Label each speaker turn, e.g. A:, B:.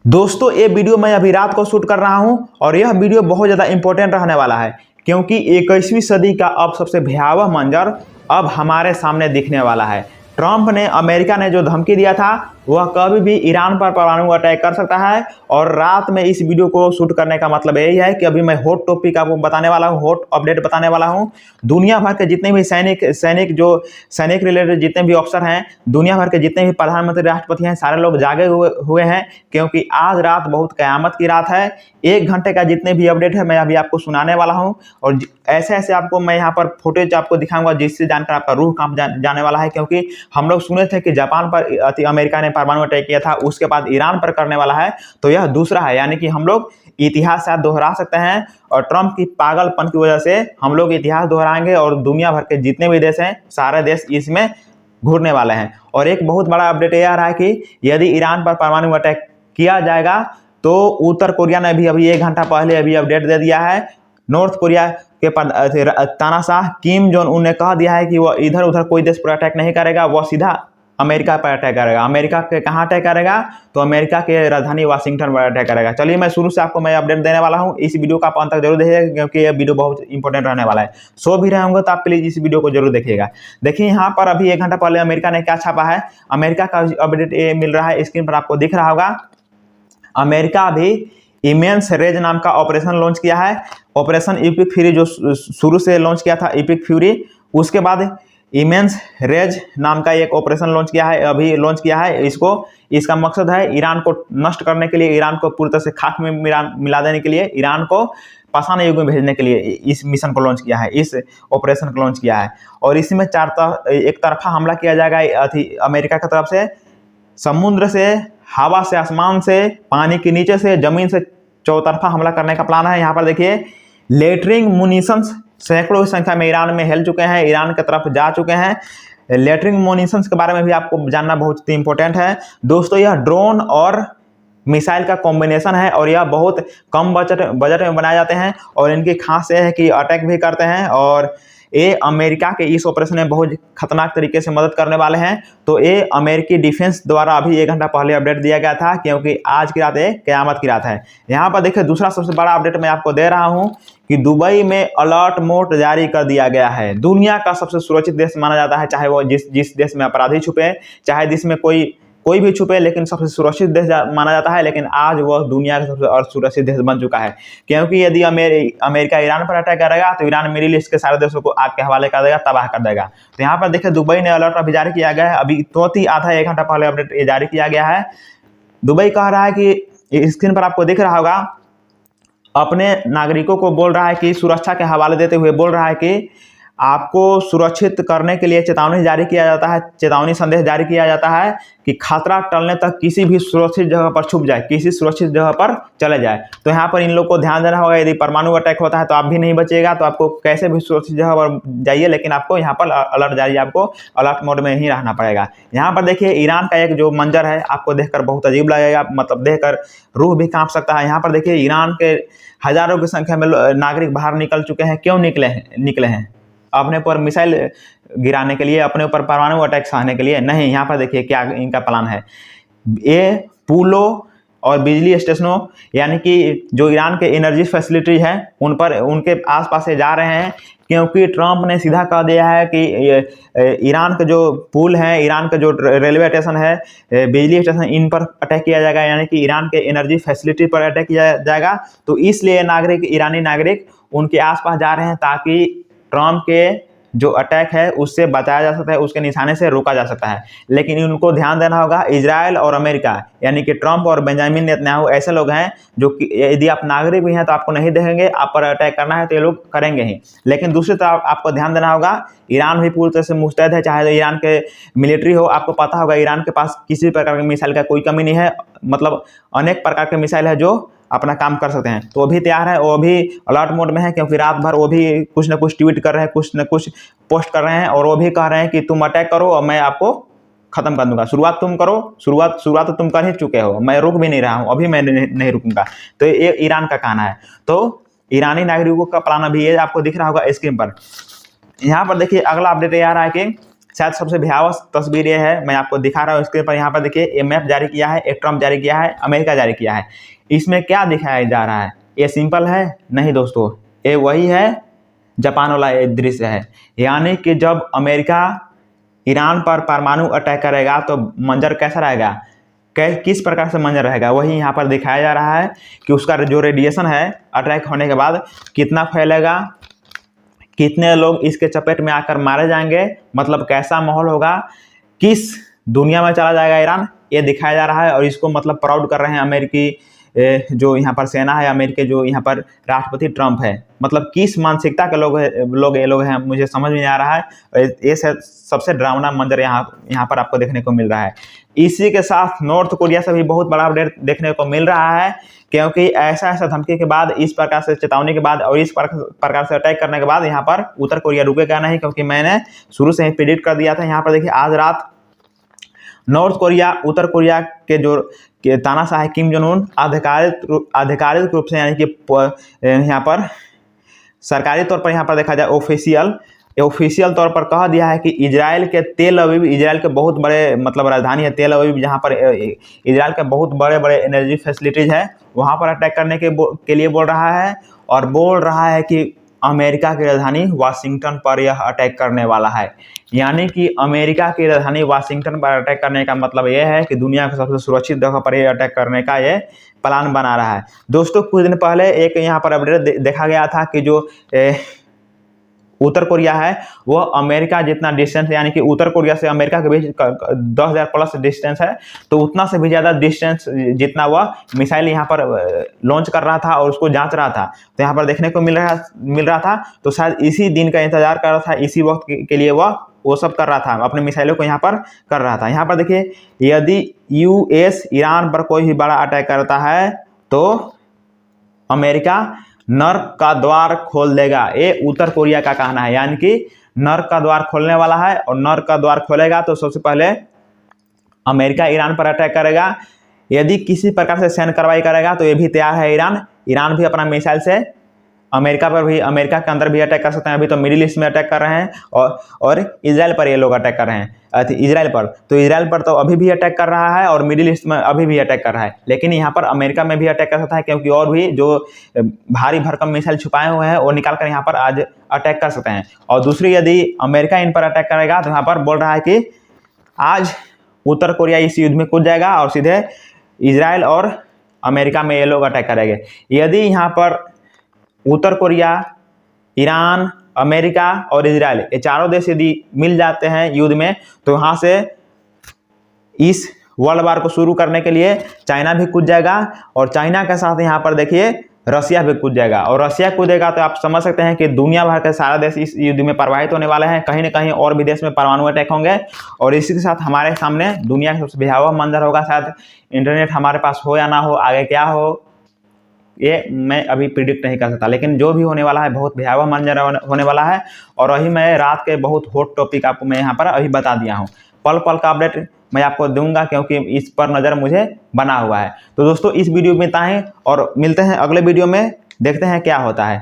A: दोस्तों ये वीडियो मैं अभी रात को शूट कर रहा हूं और यह वीडियो बहुत ज़्यादा इंपॉर्टेंट रहने वाला है क्योंकि 21वीं सदी का अब सबसे भयावह मंजर अब हमारे सामने दिखने वाला है। ट्रंप ने अमेरिका ने जो धमकी दिया था वह कभी भी ईरान पर परमाणु अटैक कर सकता है और रात में इस वीडियो को शूट करने का मतलब यही है कि अभी मैं हॉट टॉपिक आपको बताने वाला हूं, हॉट अपडेट बताने वाला हूं। दुनिया भर के जितने भी सैनिक रिलेटेड जितने भी अफसर हैं, दुनिया भर के जितने भी प्रधानमंत्री राष्ट्रपति हैं, सारे लोग जागे हुए हैं क्योंकि आज रात बहुत क़यामत की रात है। 1 घंटे का जितने भी अपडेट है मैं अभी आपको सुनाने वाला हूं और ऐसे ऐसे आपको मैं यहाँ पर फुटेज आपको दिखाऊंगा जिससे जानकर आपका रूह कांप जाने वाला है। क्योंकि हम लोग सुने थे कि जापान पर अमेरिका ने परमाणु अटैक किया था, उसके बाद ईरान पर करने वाला है, तो यह दूसरा है। यानी कि हम लोग इतिहास शायद दोहरा सकते हैं और ट्रंप की पागलपन की वजह से हम लोग इतिहास दोहराएंगे और दुनिया भर के जितने भी देश हैं सारे देश इसमें घुरने वाले हैं। और एक बहुत बड़ा अपडेट यह आ रहा है कि यदि ईरान पर परमाणु अटैक किया जाएगा तो उत्तर कोरिया ने भी अभी 1 घंटा पहले अभी अपडेट दे दिया है। नॉर्थ कोरिया के तानाशाह किम जोंग उन ने कह दिया है कि वह इधर उधर कोई देश पर अटैक नहीं करेगा, वह सीधा अमेरिका पर अटैक करेगा। अमेरिका के कहाँ अटैक करेगा? तो अमेरिका के राजधानी वाशिंगटन पर अटैक करेगा। चलिए मैं शुरू से आपको मैं अपडेट देने वाला हूँ। इस वीडियो का आप अंत तक जरूर देखिएगा क्योंकि यह वीडियो बहुत इंपॉर्टेंट रहने वाला है। सो भी रहे होंगे तो आप प्लीज इस वीडियो को जरूर देखिएगा। देखिए यहाँ पर अभी 1 घंटा पहले अमेरिका ने क्या छापा है। अमेरिका का अपडेट ये मिल रहा है, स्क्रीन पर आपको दिख रहा होगा। अमेरिका अभी इमेंस रेज नाम का ऑपरेशन लॉन्च किया है। ऑपरेशन इपिक फ्यूरी जो शुरू से लॉन्च किया था इपिक फ्यूरी, उसके बाद इमेंस रेज नाम का एक ऑपरेशन लॉन्च किया है, अभी लॉन्च किया है। इसका मकसद है ईरान को नष्ट करने के लिए, ईरान को पूरी तरह से खाक में मिला देने के लिए, ईरान को पाषाण युग में भेजने के लिए इस मिशन को लॉन्च किया है, इस ऑपरेशन को लॉन्च किया है। और इसमें एक तरफा हमला किया जाएगा अमेरिका की तरफ से, समुद्र से, हवा से, आसमान से, पानी के नीचे से, जमीन से, चौतरफा हमला करने का प्लान है। यहाँ पर देखिए लेटरिंग मुनिशंस सैकड़ों की संख्या में ईरान में हिल चुके हैं, ईरान की तरफ जा चुके हैं। लेटरिंग मुनिशंस के बारे में भी आपको जानना बहुत ही इंपॉर्टेंट है। दोस्तों यह ड्रोन और मिसाइल का कॉम्बिनेशन है और यह बहुत कम बजट में बनाए जाते हैं और इनकी खास यह है कि अटैक भी करते हैं और ये अमेरिका के इस ऑपरेशन में बहुत खतरनाक तरीके से मदद करने वाले हैं। तो ये अमेरिकी डिफेंस द्वारा अभी 1 घंटा पहले अपडेट दिया गया था क्योंकि आज की रात एक क़यामत की रात है। यहाँ पर देखिए दूसरा सबसे बड़ा अपडेट मैं आपको दे रहा हूँ कि दुबई में अलर्ट मोड जारी कर दिया गया है। दुनिया का सबसे सुरक्षित देश माना जाता है, चाहे वो जिस देश में अपराधी छुपे, चाहे जिसमें कोई भी छुपे, लेकिन सबसे सुरक्षित देश माना जाता है। लेकिन आज वह दुनिया का सबसे असुरक्षित देश बन चुका है क्योंकि यदि अमेरिका ईरान पर अटैक करेगा तो ईरान मिडिल ईस्ट के सारे देशों को आग के हवाले कर देगा, तबाह कर देगा। तो यहाँ पर देखिए दुबई ने अलर्ट अभी जारी किया गया है, अभी तुरंत ही आधा 1 घंटा पहले अपडेट ये जारी किया गया है। दुबई कह रहा है कि स्क्रीन पर आपको दिख रहा होगा, अपने नागरिकों को बोल रहा है कि सुरक्षा के हवाले देते हुए बोल रहा है कि आपको सुरक्षित करने के लिए चेतावनी जारी किया जाता है, चेतावनी संदेश जारी किया जाता है कि खतरा टलने तक किसी भी सुरक्षित जगह पर छुप जाए, किसी सुरक्षित जगह पर चले जाए। तो यहाँ पर इन लोग को ध्यान देना होगा, यदि परमाणु अटैक होता है तो आप भी नहीं बचेगा, तो आपको कैसे भी सुरक्षित जगह पर जाइए, लेकिन आपको यहाँ पर अलर्ट जारी, आपको अलर्ट मोड में ही रहना पड़ेगा। यहाँ पर देखिए ईरान का एक जो मंजर है आपको देखकर बहुत अजीब लगेगा, मतलब देखकर रूह भी कांप सकता है। यहाँ पर देखिए ईरान के हजारों की संख्या में नागरिक बाहर निकल चुके हैं। क्यों निकले हैं? अपने ऊपर मिसाइल गिराने के लिए, अपने ऊपर परमाणु अटैक सहने के लिए नहीं। यहाँ पर देखिए क्या इनका प्लान है। ये पुलों और बिजली स्टेशनों यानी कि जो ईरान के एनर्जी फैसिलिटी है उन पर, उनके आसपास से जा रहे हैं क्योंकि ट्रंप ने सीधा कह दिया है कि ईरान के जो पुल है, ईरान का जो रेलवे स्टेशन है, बिजली स्टेशन, इन पर अटैक किया जाएगा, यानी कि ईरान के एनर्जी फैसिलिटी पर अटैक किया जाएगा। तो इसलिए ईरानी नागरिक उनके आसपास जा रहे हैं ताकि ट्रंप के जो अटैक है उससे बचाया जा सकता है, उसके निशाने से रोका जा सकता है। लेकिन उनको ध्यान देना होगा, इजराइल और अमेरिका यानी कि ट्रंप और बेंजामिन नेतन्याहू ऐसे लोग हैं जो कि यदि आप नागरिक भी हैं तो आपको नहीं देखेंगे, आप पर अटैक करना है तो ये लोग करेंगे ही। लेकिन दूसरी तरफ आपको ध्यान देना होगा, ईरान भी पूरी तरह से मुस्तैद है, चाहे तो ईरान के मिलिट्री हो। आपको पता होगा ईरान के पास किसी प्रकार के मिसाइल का कोई कमी नहीं है, मतलब अनेक प्रकार के मिसाइल है जो अपना काम कर सकते हैं। तो वो भी तैयार है, वो भी अलर्ट मोड में है क्योंकि रात भर वो भी कुछ न कुछ ट्वीट कर रहे हैं, कुछ न कुछ पोस्ट कर रहे हैं और वो भी कह रहे हैं कि तुम अटैक करो और मैं आपको खत्म कर दूंगा। शुरुआत तुम करो, शुरुआत तो तुम कर ही चुके हो, मैं रुक भी नहीं रहा हूँ, अभी मैं नहीं रुकूंगा। तो ये ईरान का कहना है। तो ईरानी नागरिकों का प्लान अभी ये आपको दिख रहा होगा स्क्रीन पर। यहाँ पर देखिए अगला अपडेट ये आ रहा है कि शायद सबसे भयावह तस्वीर ये है, मैं आपको दिखा रहा हूँ। इसके ऊपर यहाँ पर देखिए ये मैप जारी किया है, ये ट्रम्प जारी किया है, अमेरिका जारी किया है। इसमें क्या दिखाया जा रहा है? ये सिंपल है? नहीं दोस्तों, ये वही है जापान वाला ये दृश्य है। यानी कि जब अमेरिका ईरान पर परमाणु अटैक करेगा तो मंजर कैसा रहेगा, किस प्रकार से मंजर रहेगा, वही यहाँ पर दिखाया जा रहा है कि उसका जो रेडिएशन है अटैक होने के बाद कितना फैलेगा, कितने लोग इसके चपेट में आकर मारे जाएंगे, मतलब कैसा माहौल होगा, किस दुनिया में चला जाएगा ईरान, ये दिखाया जा रहा है। और इसको मतलब प्राउड कर रहे हैं अमेरिकी जो यहाँ पर सेना है, अमेरिकी जो यहाँ पर राष्ट्रपति ट्रंप है। मतलब किस मानसिकता के लोग ये लोग हैं, मुझे समझ में नहीं आ रहा है। ये सबसे डरावना मंजर यहाँ पर आपको देखने को मिल रहा है। इसी के साथ नॉर्थ कोरिया से भी बहुत बड़ा अपडेट देखने को मिल रहा है, क्योंकि ऐसा धमकी के बाद, इस प्रकार से चेतावनी के बाद और इस प्रकार से अटैक करने के बाद यहाँ पर उत्तर कोरिया रुकेगा नहीं, क्योंकि मैंने शुरू से ही प्रेडिक्ट कर दिया था। यहाँ पर देखिए आज रात नॉर्थ कोरिया उत्तर कोरिया के जो तानाशाह किम जोंग उन आधिकारिक रूप से, यानी कि यहाँ पर सरकारी तौर पर यहाँ पर देखा जाए ऑफिशियल तौर पर कह दिया है कि इजराइल के तेल अवीव, इजराइल के बहुत बड़े मतलब राजधानी है तेल अवीव, जहाँ पर इजराइल के बहुत बड़े बड़े एनर्जी फैसिलिटीज है, वहाँ पर अटैक करने के लिए बोल रहा है। और बोल रहा है कि अमेरिका की राजधानी वाशिंगटन पर यह अटैक करने वाला है। यानी कि अमेरिका की राजधानी वाशिंगटन पर अटैक करने का मतलब यह है कि दुनिया के सबसे सुरक्षित जगह पर यह अटैक करने का ये प्लान बना रहा है। दोस्तों कुछ दिन पहले एक यहाँ पर अपडेट देखा गया था कि जो उत्तर कोरिया है वह अमेरिका जितना डिस्टेंस, यानी कि उत्तर कोरिया से अमेरिका के बीच 10,000 प्लस डिस्टेंस है, तो उतना से भी ज़्यादा डिस्टेंस जितना वह मिसाइल यहाँ पर लॉन्च कर रहा था और उसको जांच रहा था, तो यहाँ पर देखने को मिल रहा था। तो शायद इसी दिन का इंतजार कर रहा था, इसी वक्त के लिए वह वो सब कर रहा था, अपने मिसाइलों को यहाँ पर कर रहा था। यहाँ पर देखिए यदि यूएस ईरान पर कोई भी बड़ा अटैक करता है तो अमेरिका नर्क का द्वार खोल देगा, ये उत्तर कोरिया का कहना है। यानी कि नर्क का द्वार खोलने वाला है, और नर्क का द्वार खोलेगा तो सबसे पहले अमेरिका ईरान पर अटैक करेगा। यदि किसी प्रकार से सैन्य कार्रवाई करेगा तो ये भी तैयार है ईरान भी अपना मिसाइल से अमेरिका के अंदर भी अटैक कर सकते हैं। अभी तो मिडिल ईस्ट में अटैक कर रहे हैं और इजराइल पर ये लोग अटैक कर रहे हैं। इजराइल पर तो अभी भी अटैक कर रहा है और मिडिल ईस्ट में अभी भी अटैक कर रहा है, लेकिन यहाँ पर अमेरिका में भी अटैक कर सकता है, क्योंकि और भी जो भारी भरकम मिसाइल छुपाए हुए हैं वो निकाल कर यहाँ पर आज अटैक कर सकते हैं। और दूसरी, यदि अमेरिका इन पर अटैक करेगा तो यहाँ पर बोल रहा है कि आज उत्तर कोरिया इस युद्ध में कूद जाएगा और सीधे इजराइल और अमेरिका में ये लोग अटैक करेंगे। यदि यहाँ पर उत्तर कोरिया, ईरान, अमेरिका और इजराइल, ये चारों देश यदि मिल जाते हैं युद्ध में, तो यहाँ से इस वर्ल्ड वार को शुरू करने के लिए चाइना भी कूद जाएगा, और चाइना के साथ यहाँ पर देखिए रसिया भी कूद जाएगा। और रसिया कूदेगा तो आप समझ सकते हैं कि दुनिया भर के सारे देश इस युद्ध में प्रभावित होने वाले हैं। कहीं ना कहीं और भी देश में परमाणु अटैक होंगे, और इसी के साथ हमारे सामने दुनिया का सबसे भयावह मंजर होगा। शायद इंटरनेट हमारे पास हो या ना हो, आगे क्या हो ये मैं अभी प्रिडिक्ट नहीं कर सकता, लेकिन जो भी होने वाला है बहुत भयावह मंजर होने वाला है। और वही मैं रात के बहुत हॉट टॉपिक आपको मैं यहाँ पर अभी बता दिया हूँ। पल पल का अपडेट मैं आपको दूंगा, क्योंकि इस पर नज़र मुझे बना हुआ है। तो दोस्तों इस वीडियो में इतना ही, और मिलते हैं अगले वीडियो में, देखते हैं क्या होता है।